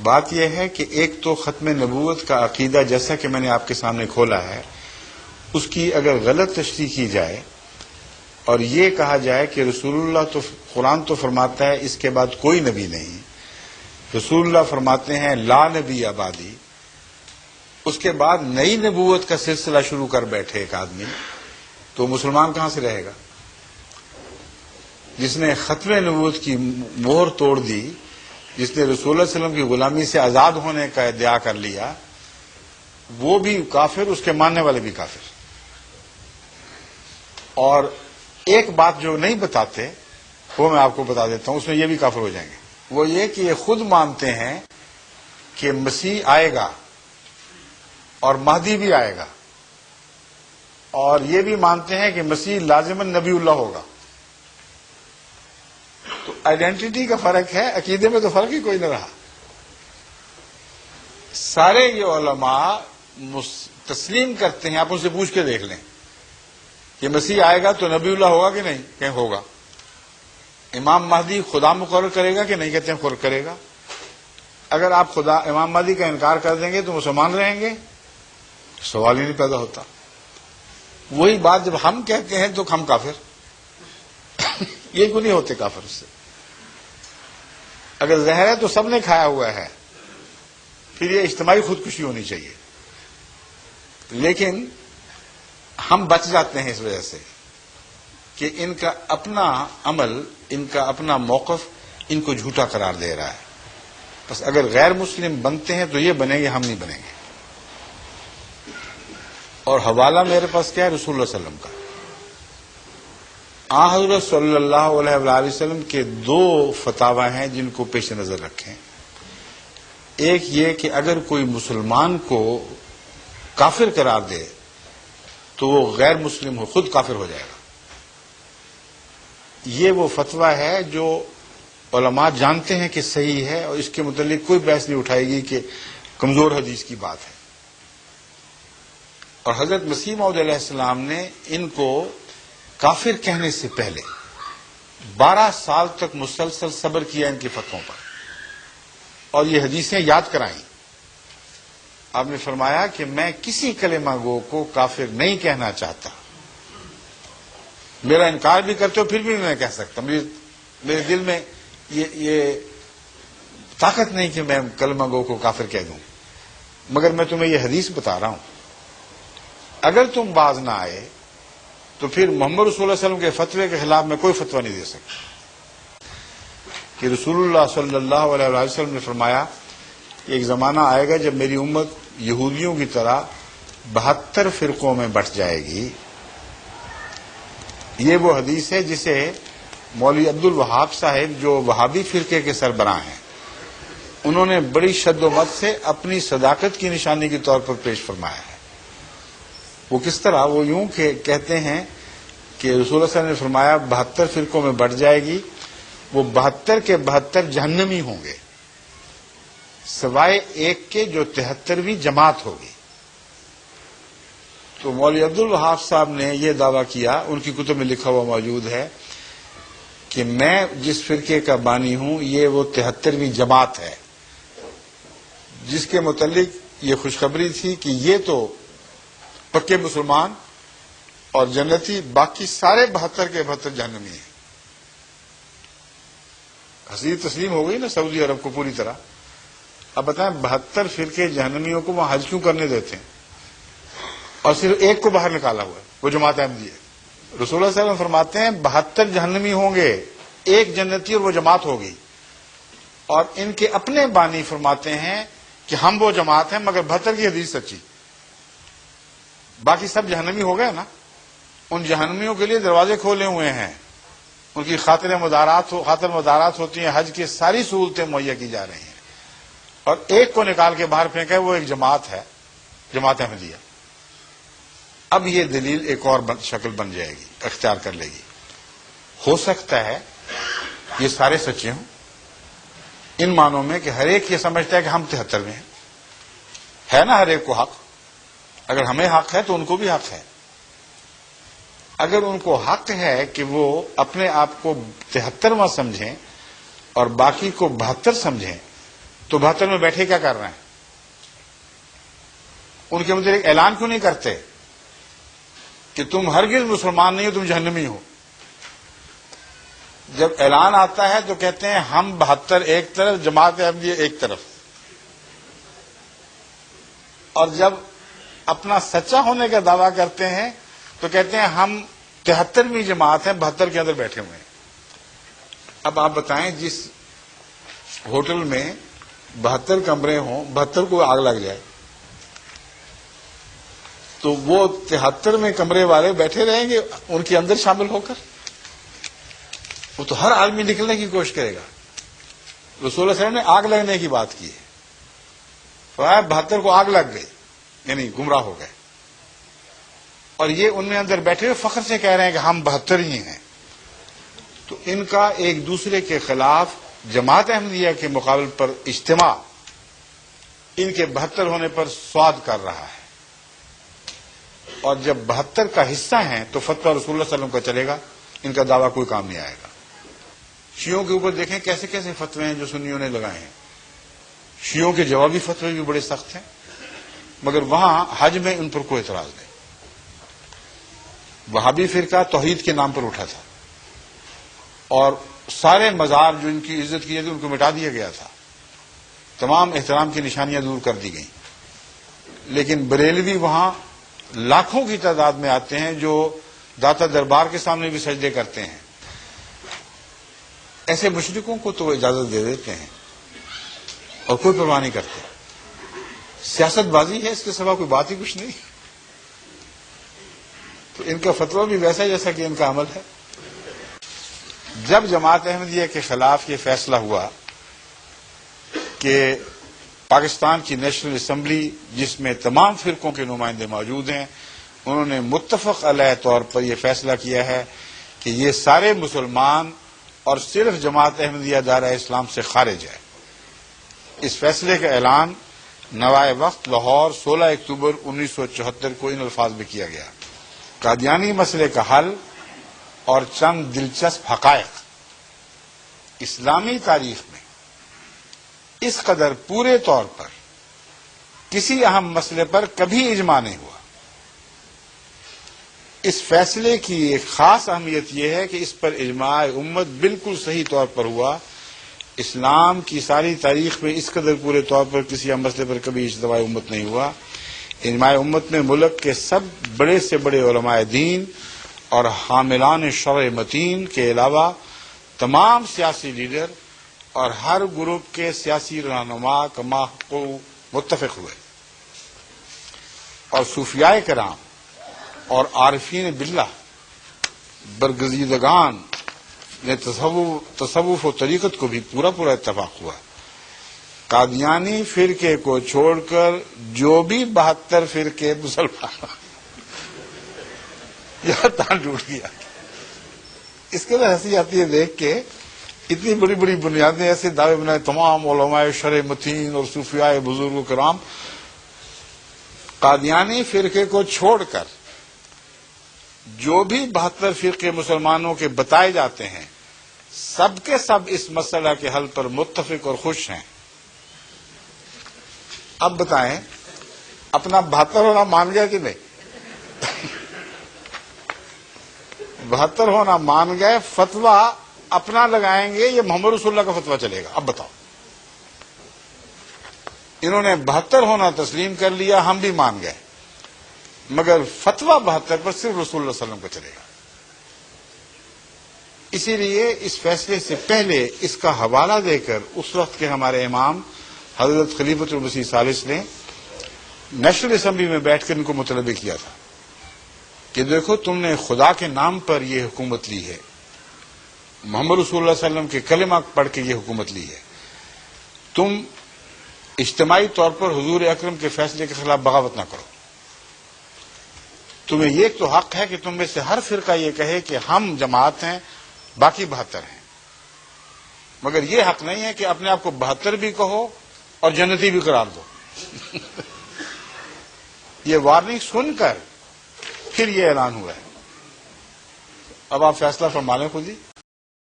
بات یہ ہے کہ ایک تو ختم نبوت کا عقیدہ جیسا کہ میں نے آپ کے سامنے کھولا ہے، اس کی اگر غلط تشریح کی جائے اور یہ کہا جائے کہ رسول اللہ تو قرآن تو فرماتا ہے اس کے بعد کوئی نبی نہیں، رسول اللہ فرماتے ہیں لا نبی آبادی، اس کے بعد نئی نبوت کا سلسلہ شروع کر بیٹھے ایک آدمی، تو مسلمان کہاں سے رہے گا؟ جس نے ختم نبوت کی مہر توڑ دی، جس نے رسول اللہ علیہ وسلم کی غلامی سے آزاد ہونے کا ادعا کر لیا، وہ بھی کافر، اس کے ماننے والے بھی کافر۔ اور ایک بات جو نہیں بتاتے وہ میں آپ کو بتا دیتا ہوں، اس میں یہ بھی کافر ہو جائیں گے۔ وہ یہ کہ یہ خود مانتے ہیں کہ مسیح آئے گا اور مہدی بھی آئے گا، اور یہ بھی مانتے ہیں کہ مسیح لازماً نبی اللہ ہوگا۔ تو آئیڈینٹی کا فرق ہے، عقیدے میں تو فرق ہی کوئی نہ رہا۔ سارے یہ علماء تسلیم کرتے ہیں، آپ ان سے پوچھ کے دیکھ لیں کہ مسیح آئے گا تو نبی اللہ ہوگا کہ نہیں؟ کہ ہوگا۔ امام مہدی خدا مقرر کرے گا کہ نہیں؟ کہتے ہیں مقرر کرے گا۔ اگر آپ خدا امام مہدی کا انکار کر دیں گے تو مسلمان رہیں گے؟ سوال ہی نہیں پیدا ہوتا۔ وہی بات جب ہم کہتے ہیں تو ہم کافر، یہ کیوں نہیں ہوتے کافر اس سے؟ اگر زہر ہے تو سب نے کھایا ہوا ہے، پھر یہ اجتماعی خودکشی ہونی چاہیے، لیکن ہم بچ جاتے ہیں اس وجہ سے کہ ان کا اپنا عمل، ان کا اپنا موقف ان کو جھوٹا قرار دے رہا ہے۔ بس اگر غیر مسلم بنتے ہیں تو یہ بنیں گے، ہم نہیں بنیں گے۔ اور حوالہ میرے پاس کیا ہے؟ رسول اللہ صلی اللہ علیہ وسلم کا۔ آن حضرت صلی اللہ علیہ وآلہ وسلم کے دو فتاوی ہیں جن کو پیش نظر رکھیں۔ ایک یہ کہ اگر کوئی مسلمان کو کافر قرار دے تو وہ غیر مسلم ہو، خود کافر ہو جائے گا۔ یہ وہ فتویٰ ہے جو علماء جانتے ہیں کہ صحیح ہے، اور اس کے متعلق کوئی بحث نہیں اٹھائے گی کہ کمزور حدیث کی بات ہے۔ اور حضرت مسیح موعود علیہ السلام نے ان کو کافر کہنے سے پہلے 12 سال تک مسلسل صبر کیا ان کے فتووں پر، اور یہ حدیثیں یاد کرائیں۔ آپ نے فرمایا کہ میں کسی کلمہ گو کو کافر نہیں کہنا چاہتا، میرا انکار بھی کرتے ہو پھر بھی میں کہہ سکتا، میرے دل میں یہ طاقت نہیں کہ میں کلمہ گو کو کافر کہہ دوں، مگر میں تمہیں یہ حدیث بتا رہا ہوں، اگر تم باز نہ آئے تو پھر محمد رسول اللہ صلی اللہ علیہ وسلم کے فتوے کے خلاف میں کوئی فتویٰ نہیں دے سکتا۔ کہ رسول اللہ صلی اللہ علیہ وسلم نے فرمایا کہ ایک زمانہ آئے گا جب میری امت یہودیوں کی طرح 72 فرقوں میں بٹ جائے گی۔ یہ وہ حدیث ہے جسے مولوی عبد الوہاب صاحب جو وہابی فرقے کے سربراہ ہیں، انہوں نے بڑی شد و مت سے اپنی صداقت کی نشانی کے طور پر پیش فرمایا ہے۔ وہ کس طرح؟ وہ یوں کہ کہتے ہیں کہ رسول اللہ صلی اللہ علیہ وسلم نے فرمایا 72 فرقوں میں بٹ جائے گی، وہ 72 کے 72 جہنمی ہوں گے، سوائے ایک کے جو 73ویں جماعت ہوگی۔ تو مولوی عبد الوہاب صاحب نے یہ دعویٰ کیا، ان کی کتب میں لکھا ہوا موجود ہے کہ میں جس فرقے کا بانی ہوں یہ وہ 73ویں جماعت ہے، جس کے متعلق یہ خوشخبری تھی کہ یہ تو پکے مسلمان اور جنتی، باقی سارے 72 کے 72 جہنمی ہیں۔ حسین تسلیم ہو گئی نا سعودی عرب کو پوری طرح۔ اب بتائیں 72 فرقے جہنمیوں کو وہاں حج کیوں کرنے دیتے ہیں اور صرف ایک کو باہر نکالا ہوا ہے، وہ جماعت احمدیہ ہے۔ رسول اللہ صلی اللہ علیہ وسلم فرماتے ہیں 72 جہنمی ہوں گے، ایک جنتی اور وہ جماعت ہوگی، اور ان کے اپنے بانی فرماتے ہیں کہ ہم وہ جماعت ہیں مگر 72 کی حدیث سچی، باقی سب جہنمی ہو گئے نا۔ ان جہنمیوں کے لیے دروازے کھولے ہوئے ہیں، ان کی خاطر مدارات ہوتی ہیں، حج کی ساری سہولتیں مہیا کی جا رہی ہیں، اور ایک کو نکال کے باہر پھینکا ہے، وہ ایک جماعت ہے، جماعت احمدیہ۔ اب یہ دلیل ایک اور شکل بن جائے گی، اختیار کر لے گی۔ ہو سکتا ہے یہ سارے سچے ہوں، ان معنوں میں کہ ہر ایک یہ سمجھتا ہے کہ ہم 73 میں ہیں، ہے نا ہر ایک کو حق، اگر ہمیں حق ہے تو ان کو بھی حق ہے۔ اگر ان کو حق ہے کہ وہ اپنے آپ کو 73واں سمجھیں اور باقی کو 72 سمجھیں تو 72 میں بیٹھے کیا کر رہے ہیں؟ ان کے متعلق اعلان کیوں نہیں کرتے کہ تم ہرگز مسلمان نہیں ہو، تم جہنمی ہو؟ جب اعلان آتا ہے تو کہتے ہیں ہم 72 ایک طرف، جماعت احمدیہ ایک طرف، اور جب اپنا سچا ہونے کا دعویٰ کرتے ہیں تو کہتے ہیں ہم 73ویں جماعت ہیں، 72 کے اندر بیٹھے ہوئے ہیں۔ اب آپ بتائیں، جس ہوٹل میں 72 کمرے ہوں، 72 کو آگ لگ جائے تو وہ 73 میں کمرے والے بیٹھے رہیں گے ان کے اندر شامل ہو کر؟ وہ تو ہر آدمی نکلنے کی کوشش کرے گا۔ رسول اللہ صلی اللہ علیہ وسلم نے آگ لگنے کی بات کی ہے، فرمایا 72 کو آگ لگ گئی، یعنی گمراہ ہو گئے، اور یہ ان میں اندر بیٹھے ہوئے فخر سے کہہ رہے ہیں کہ ہم 72 ہی ہیں۔ تو ان کا ایک دوسرے کے خلاف جماعت احمدیہ کے مقابل پر اجتماع ان کے 72 ہونے پر سواد کر رہا ہے، اور جب 72 کا حصہ ہیں تو فتویٰ رسول اللہ صلی اللہ علیہ وسلم کا چلے گا، ان کا دعویٰ کوئی کام نہیں آئے گا۔ شیعوں کے اوپر دیکھیں کیسے کیسے فتوے ہیں جو سنیوں نے لگائے ہیں۔ شیعوں کے جوابی فتوے بھی بڑے سخت ہیں، مگر وہاں حج میں ان پر کوئی اعتراض نہیں۔ وہابی فرقہ توحید کے نام پر اٹھا تھا، اور سارے مزار جو ان کی عزت کی جاتی ان کو مٹا دیا گیا تھا، تمام احترام کی نشانیاں دور کر دی گئیں۔ لیکن بریلوی وہاں لاکھوں کی تعداد میں آتے ہیں جو داتا دربار کے سامنے بھی سجدے کرتے ہیں۔ ایسے مشرکوں کو تو وہ اجازت دے دیتے ہیں اور کوئی پرواہ نہیں کرتے۔ سیاست بازی ہے، اس کے سوا کوئی بات ہی کچھ نہیں۔ تو ان کا فتویٰ بھی ویسا جیسا کہ ان کا عمل ہے۔ جب جماعت احمدیہ کے خلاف یہ فیصلہ ہوا کہ پاکستان کی نیشنل اسمبلی، جس میں تمام فرقوں کے نمائندے موجود ہیں، انہوں نے متفق علیہ طور پر یہ فیصلہ کیا ہے کہ یہ سارے مسلمان اور صرف جماعت احمدیہ دائرہ اسلام سے خارج ہے۔ اس فیصلے کا اعلان نوائے وقت لاہور 16 اکتوبر 1974 کو ان الفاظ میں کیا گیا: قادیانی مسئلے کا حل اور چند دلچسپ حقائق۔ اسلامی تاریخ میں اس قدر پورے طور پر کسی اہم مسئلے پر کبھی اجماع نہیں ہوا۔ اس فیصلے کی ایک خاص اہمیت یہ ہے کہ اس پر اجماع امت بالکل صحیح طور پر ہوا۔ اسلام کی ساری تاریخ میں اس قدر پورے طور پر کسی اہم مسئلے پر کبھی اجتماع امت نہیں ہوا۔ اجماع امت میں ملک کے سب بڑے سے بڑے علماء دین اور حاملان شرع متین کے علاوہ تمام سیاسی لیڈر اور ہر گروپ کے سیاسی رہنما کما کو متفق ہوئے، اور صوفیاء کرام اور عارفین باللہ برگزیدگان نے تصوف و طریقت کو بھی پورا اتفاق ہوا۔ قادیانی فرقے کو چھوڑ کر جو بھی 72 فرقے مسلمان، یہ تان ٹوٹ گیا۔ اس کے بعد ہنسی آتی ہے دیکھ کے، اتنی بڑی بڑی بنیادیں، ایسے دعوے بنائے تمام علماء شرع متین اور صوفیاء بزرگ و کرام، قادیانی فرقے کو چھوڑ کر جو بھی 72 فرقے مسلمانوں کے بتائے جاتے ہیں، سب کے سب اس مسئلہ کے حل پر متفق اور خوش ہیں۔ اب بتائیں، اپنا 72 ہونا مان گیا کہ نہیں؟ 72 ہونا مان گئے، فتویٰ اپنا لگائیں گے، یہ محمد رسول اللہ کا فتویٰ چلے گا۔ اب بتاؤ، انہوں نے 72 ہونا تسلیم کر لیا، ہم بھی مان گئے، مگر فتویٰ 72 پر صرف رسول اللہ صلی اللہ علیہ وسلم کا چلے گا۔ اسی لیے اس فیصلے سے پہلے اس کا حوالہ دے کر اس وقت کے ہمارے امام حضرت خلیفۃ المسیح ثالث نے نیشنل اسمبلی میں بیٹھ کر ان کو مطلبہ کیا تھا کہ دیکھو، تم نے خدا کے نام پر یہ حکومت لی ہے، محمد رسول اللہ صلی اللہ علیہ وسلم کے کلمہ پڑھ کے یہ حکومت لی ہے، تم اجتماعی طور پر حضور اکرم کے فیصلے کے خلاف بغاوت نہ کرو۔ تمہیں یہ تو حق ہے کہ تم میں سے ہر فرقہ یہ کہے کہ ہم جماعت ہیں، باقی 72 ہیں، مگر یہ حق نہیں ہے کہ اپنے آپ کو 72 بھی کہو اور جنتی بھی قرار دو۔ یہ وارننگ سن کر پھر یہ اعلان ہوا ہے۔ اب آپ فیصلہ فرما لیں خود ہی۔